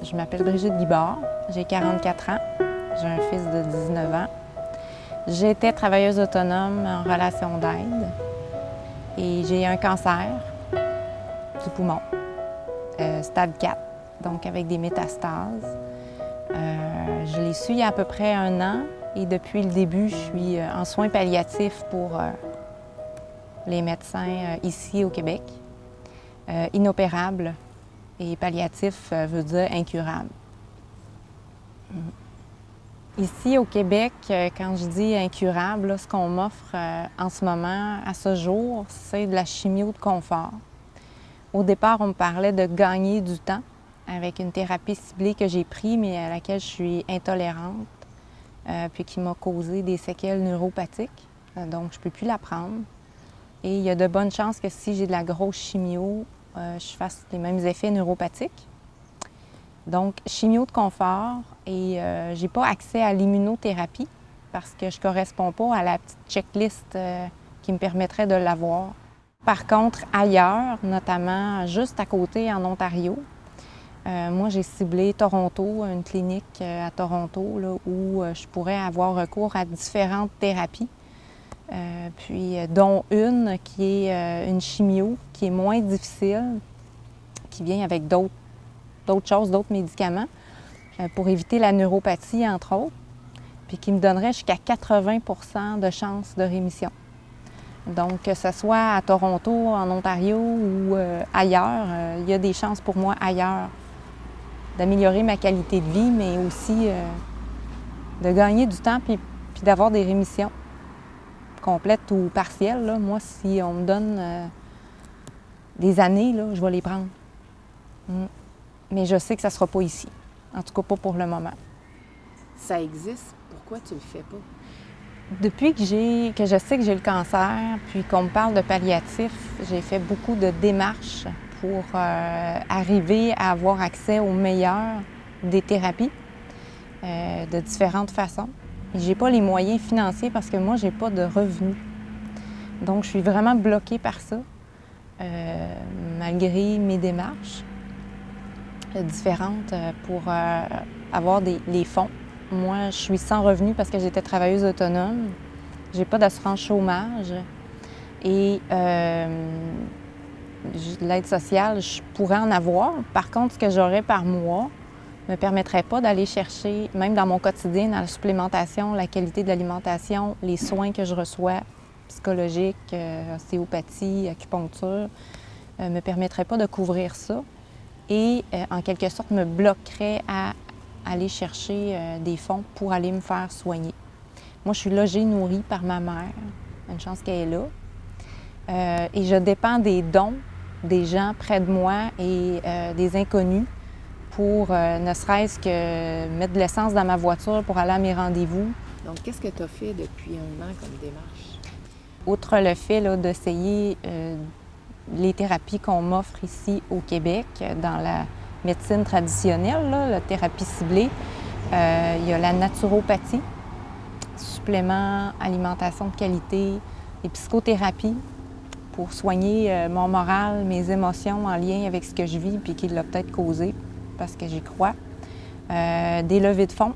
Je m'appelle Brigitte Guibard, j'ai 44 ans, j'ai un fils de 19 ans. J'étais travailleuse autonome en relation d'aide et j'ai un cancer du poumon, stade 4, donc avec des métastases. Je l'ai su il y a à peu près 1 an et depuis le début, je suis en soins palliatifs pour les médecins ici au Québec. Inopérable et palliatif veut dire incurable. Ici au Québec, quand je dis incurable, là, ce qu'on m'offre en ce moment, à ce jour, c'est de la chimio de confort. Au départ, on me parlait de gagner du temps avec une thérapie ciblée que j'ai prise, mais à laquelle je suis intolérante, puis qui m'a causé des séquelles neuropathiques. Donc, je ne peux plus la prendre. Et il y a de bonnes chances que si j'ai de la grosse chimio, je fasse les mêmes effets neuropathiques. Donc, chimio de confort et j'ai pas accès à l'immunothérapie parce que je corresponds pas à la petite checklist qui me permettrait de l'avoir. Par contre, ailleurs, notamment juste à côté en Ontario, moi j'ai ciblé Toronto, une clinique à Toronto là, où je pourrais avoir recours à différentes thérapies. Dont une qui est une chimio qui est moins difficile, qui vient avec d'autres choses, d'autres médicaments, pour éviter la neuropathie, entre autres, puis qui me donnerait jusqu'à 80 de chances de rémission. Donc, que ce soit à Toronto, en Ontario ou ailleurs, il y a des chances pour moi ailleurs d'améliorer ma qualité de vie, mais aussi de gagner du temps puis d'avoir des rémissions complètes ou partielles. Là. Moi, si on me donne des années, là, je vais les prendre. Mais je sais que ça ne sera pas ici. En tout cas, pas pour le moment. Ça existe, pourquoi tu le fais pas? Depuis que je sais que j'ai le cancer, puis qu'on me parle de palliatif, j'ai fait beaucoup de démarches pour arriver à avoir accès au meilleur des thérapies de différentes façons. Je n'ai pas les moyens financiers parce que moi, je n'ai pas de revenus. Donc, je suis vraiment bloquée par ça, malgré mes démarches différentes pour avoir les fonds. Moi, je suis sans revenu parce que j'étais travailleuse autonome. J'ai pas d'assurance chômage. Et l'aide sociale, je pourrais en avoir. Par contre, ce que j'aurais par mois ne me permettrait pas d'aller chercher, même dans mon quotidien, dans la supplémentation, la qualité de l'alimentation, les soins que je reçois, psychologiques, ostéopathie, acupuncture, ne me permettrait pas de couvrir ça. Et en quelque sorte me bloquerait à aller chercher des fonds pour aller me faire soigner. Moi, je suis logée, nourrie par ma mère. Une chance qu'elle est là. Et je dépends des dons des gens près de moi et des inconnus pour ne serait-ce que mettre de l'essence dans ma voiture pour aller à mes rendez-vous. Donc, qu'est-ce que tu as fait depuis 1 an comme démarche? Outre le fait d'essayer les thérapies qu'on m'offre ici au Québec, dans la médecine traditionnelle, là, la thérapie ciblée, il y a la naturopathie, suppléments, alimentation de qualité, et psychothérapie pour soigner mon moral, mes émotions en lien avec ce que je vis puis qui l'a peut-être causé, parce que j'y crois. Des levées de fonds.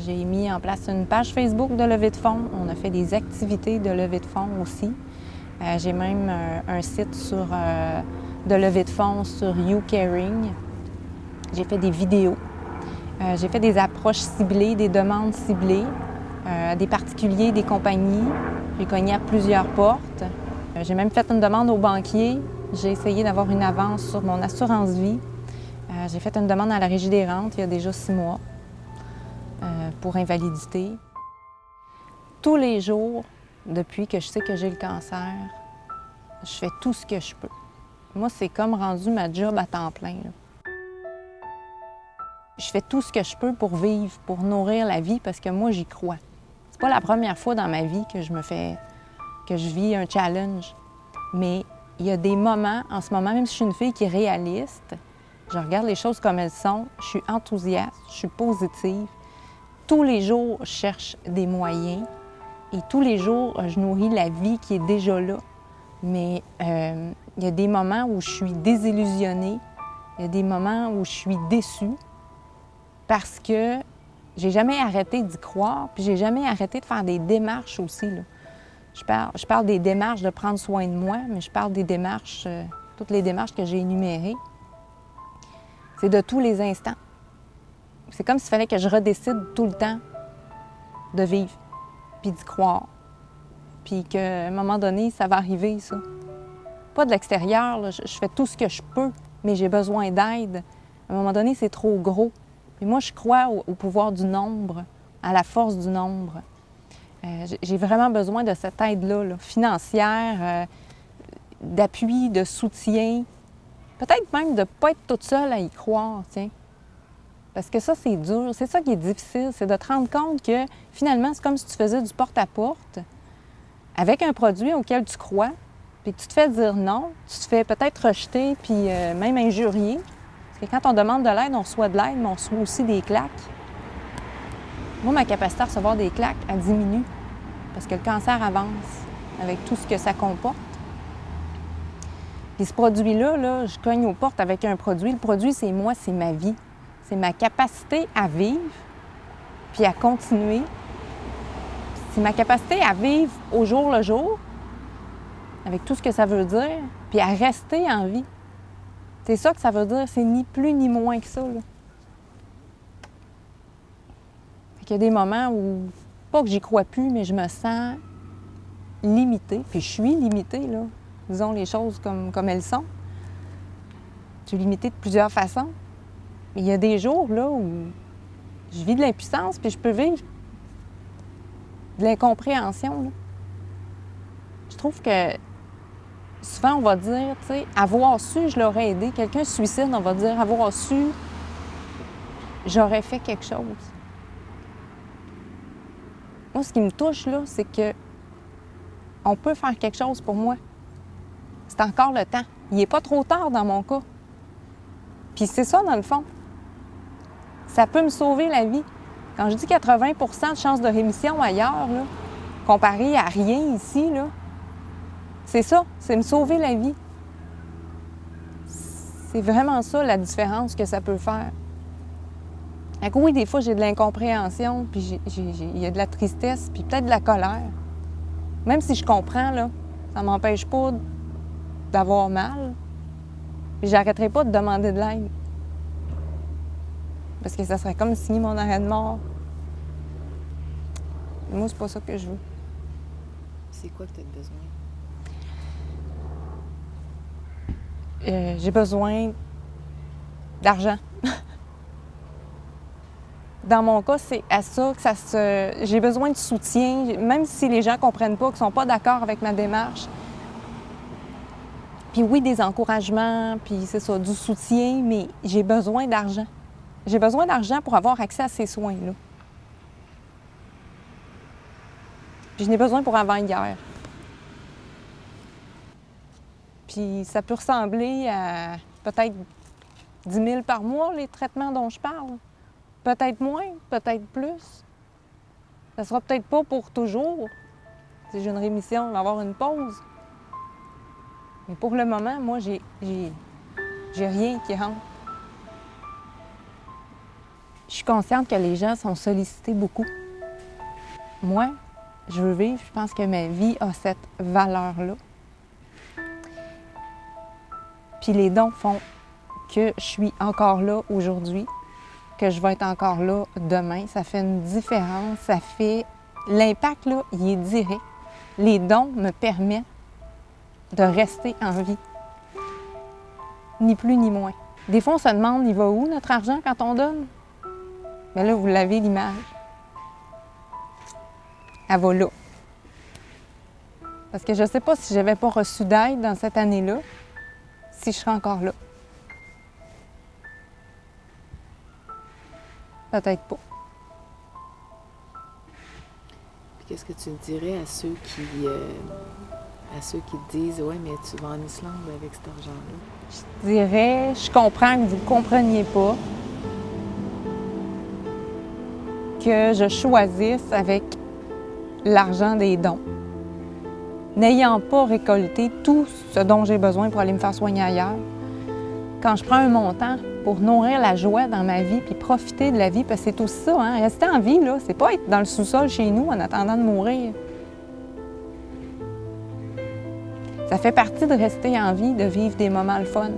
J'ai mis en place une page Facebook de levée de fonds. On a fait des activités de levée de fonds aussi. J'ai même un site de levée de fonds sur YouCaring. J'ai fait des vidéos. J'ai fait des approches ciblées, des demandes ciblées à des particuliers, des compagnies. J'ai cogné à plusieurs portes. J'ai même fait une demande au banquier. J'ai essayé d'avoir une avance sur mon assurance vie. J'ai fait une demande à la Régie des rentes il y a déjà 6 mois pour invalidité. Tous les jours, depuis que je sais que j'ai le cancer, je fais tout ce que je peux. Moi, c'est comme rendu ma job à temps plein. Là. Je fais tout ce que je peux pour vivre, pour nourrir la vie, parce que moi, j'y crois. C'est pas la première fois dans ma vie que je vis un challenge. Mais il y a des moments, en ce moment, même si je suis une fille qui est réaliste, je regarde les choses comme elles sont, je suis enthousiaste, je suis positive. Tous les jours, je cherche des moyens et tous les jours, je nourris la vie qui est déjà là. Mais il y a des moments où je suis désillusionnée, il y a des moments où je suis déçue, parce que j'ai jamais arrêté d'y croire, puis j'ai jamais arrêté de faire des démarches aussi, là. Je parle des démarches de prendre soin de moi, mais je parle des démarches, toutes les démarches que j'ai énumérées. C'est de tous les instants. C'est comme s'il fallait que je redécide tout le temps de vivre, puis d'y croire. Puis qu'à un moment donné, ça va arriver, ça. Pas de l'extérieur, là. Je fais tout ce que je peux, mais j'ai besoin d'aide. À un moment donné, c'est trop gros. Puis moi, je crois au pouvoir du nombre, à la force du nombre. J'ai vraiment besoin de cette aide-là, là, financière, d'appui, de soutien. Peut-être même de ne pas être toute seule à y croire, tiens. Parce que ça, c'est dur. C'est ça qui est difficile, c'est de te rendre compte que finalement, c'est comme si tu faisais du porte-à-porte avec un produit auquel tu crois, puis que tu te fais dire non, tu te fais peut-être rejeter, puis même injurier. Parce que quand on demande de l'aide, on reçoit de l'aide, mais on reçoit aussi des claques. Moi, ma capacité à recevoir des claques, elle diminue parce que le cancer avance avec tout ce que ça comporte. Puis ce produit-là, là, je cogne aux portes avec un produit. Le produit, c'est moi, c'est ma vie. C'est ma capacité à vivre puis à continuer. C'est ma capacité à vivre au jour le jour, avec tout ce que ça veut dire, puis à rester en vie. C'est ça que ça veut dire, c'est ni plus ni moins que ça, là. Il y a des moments où, pas que j'y crois plus, mais je me sens limitée. Puis je suis limitée, là. Disons les choses comme elles sont. Je suis limitée de plusieurs façons. Mais il y a des jours, là, où je vis de l'impuissance, puis je peux vivre de l'incompréhension, là. Je trouve que souvent, on va dire, tu sais, avoir su, je l'aurais aidé. Quelqu'un se suicide, on va dire, avoir su, j'aurais fait quelque chose. Moi, ce qui me touche, là, c'est que on peut faire quelque chose pour moi. C'est encore le temps. Il n'est pas trop tard dans mon cas. Puis c'est ça, dans le fond. Ça peut me sauver la vie. Quand je dis 80 de chances de rémission ailleurs, là, comparé à rien ici, là, c'est ça, c'est me sauver la vie. C'est vraiment ça, la différence que ça peut faire. Donc oui, des fois, j'ai de l'incompréhension, puis il y a de la tristesse, puis peut-être de la colère. Même si je comprends, là, ça ne m'empêche pas d'avoir mal. Puis j'arrêterai pas de demander de l'aide. Parce que ça serait comme signer mon arrêt de mort. Et moi, c'est pas ça que je veux. C'est quoi que tu as besoin? J'ai besoin d'argent. Dans mon cas, c'est à ça que j'ai besoin de soutien, même si les gens ne comprennent pas, qu'ils ne sont pas d'accord avec ma démarche. Puis oui, des encouragements, puis c'est ça, du soutien, mais j'ai besoin d'argent. J'ai besoin d'argent pour avoir accès à ces soins-là. Puis je n'ai besoin pour avant-hier. Puis ça peut ressembler à peut-être 10 000 par mois, les traitements dont je parle. Peut-être moins, peut-être plus. Ça sera peut-être pas pour toujours. Si j'ai une rémission, je vais avoir une pause. Mais pour le moment, moi, j'ai rien qui rentre. Je suis consciente que les gens sont sollicités beaucoup. Moi, je veux vivre, je pense que ma vie a cette valeur-là. Puis les dons font que je suis encore là aujourd'hui, que je vais être encore là demain. Ça fait une différence, ça fait... L'impact, là, il est direct. Les dons me permettent de rester en vie. Ni plus ni moins. Des fois, on se demande, il va où notre argent quand on donne? Mais là, vous l'avez l'image. Elle va là. Parce que je ne sais pas si je n'avais pas reçu d'aide dans cette année-là, si je serais encore là. Peut-être pas. Puis qu'est-ce que tu dirais à ceux qui te disent « Ouais, mais tu vas en Islande avec cet argent-là? » Je dirais, je comprends que vous ne compreniez pas que je choisisse avec l'argent des dons. N'ayant pas récolté tout ce dont j'ai besoin pour aller me faire soigner ailleurs, quand je prends un montant pour nourrir la joie dans ma vie puis profiter de la vie, parce que c'est aussi ça, hein? Rester en vie, là, c'est pas être dans le sous-sol chez nous en attendant de mourir. Ça fait partie de rester en vie, de vivre des moments le fun.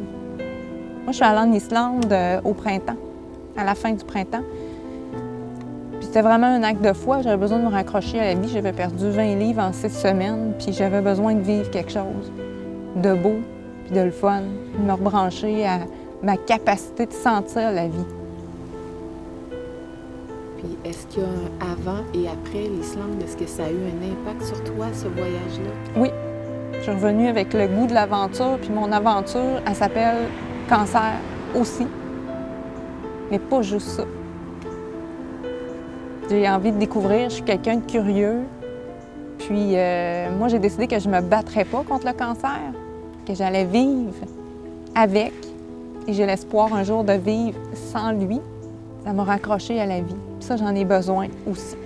Moi, je suis allée en Islande au printemps, à la fin du printemps. Puis c'était vraiment un acte de foi. J'avais besoin de me raccrocher à la vie. J'avais perdu 20 livres en 6 semaines, puis j'avais besoin de vivre quelque chose de beau, puis de le fun, de me rebrancher à ma capacité de sentir la vie. Puis est-ce qu'il y a un avant et après l'Islande? Est-ce que ça a eu un impact sur toi, ce voyage-là? Oui. Je suis revenue avec le goût de l'aventure, puis mon aventure, elle s'appelle cancer aussi. Mais pas juste ça. J'ai envie de découvrir, je suis quelqu'un de curieux. Puis moi, j'ai décidé que je ne me battrais pas contre le cancer, que j'allais vivre avec. Et j'ai l'espoir un jour de vivre sans lui. Ça m'a raccroché à la vie. Puis ça, j'en ai besoin aussi.